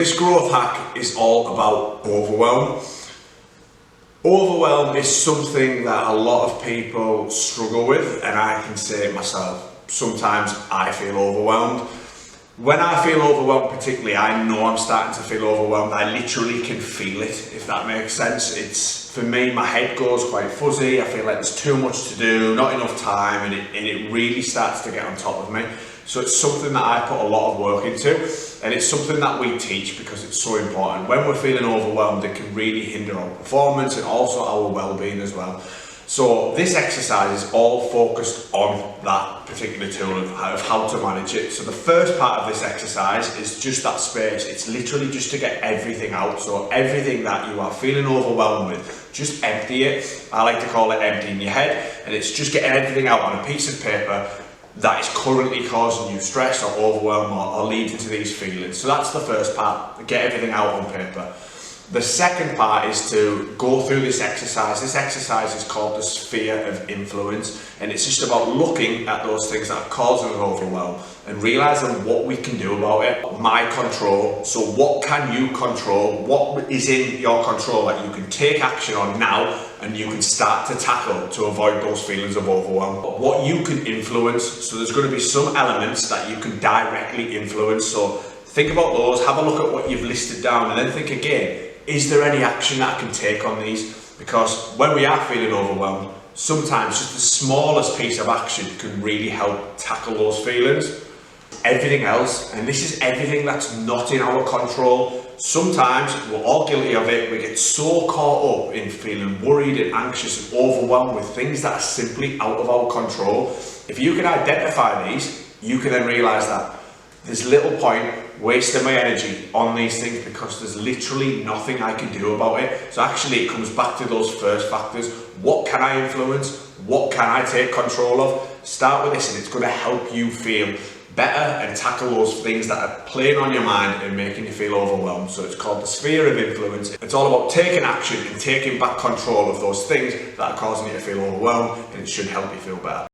This growth hack is all about overwhelm. Overwhelm is something that a lot of people struggle with, and I can say it myself. Sometimes I feel overwhelmed. When I feel overwhelmed particularly, I know I'm starting to feel overwhelmed. I literally can feel it, if that makes sense. For me, my head goes quite fuzzy. I feel like there's too much to do, not enough time, and it really starts to get on top of me. So it's something that I put a lot of work into, and it's something that we teach because it's so important. When we're feeling overwhelmed, it can really hinder our performance and also our well-being as well. So this exercise is all focused on that particular tool of how to manage it. So the first part of this exercise is just that space. It's literally just to get everything out. So everything that you are feeling overwhelmed with, just empty it. I like to call it emptying your head, and it's just getting everything out on a piece of paper that is currently causing you stress or overwhelm or leading to these feelings. So that's the first part, get everything out on paper. The second part is to go through this exercise. This exercise is called the sphere of influence, and it's just about looking at those things that are causing overwhelm and realizing what we can do about it. My control. So what can you control? What is in your control that you can take action on now and you can start to tackle to avoid those feelings of overwhelm? What you can influence. So there's going to be some elements that you can directly influence. So think about those, have a look at what you've listed down, and then think again, is there any action that I can take on these? Because when we are feeling overwhelmed, sometimes just the smallest piece of action can really help tackle those feelings. Everything else, and this is everything that's not in our control, sometimes we're all guilty of it. We get so caught up in feeling worried and anxious and overwhelmed with things that are simply out of our control. If you can identify these, you can then realize that there's little point wasting my energy on these things because there's literally nothing I can do about it. So actually it comes back to those first factors. What can I influence? What can I take control of? Start with this, and it's going to help you feel better and tackle those things that are playing on your mind and making you feel overwhelmed. So it's called the sphere of influence. It's all about taking action and taking back control of those things that are causing you to feel overwhelmed, and it should help you feel better.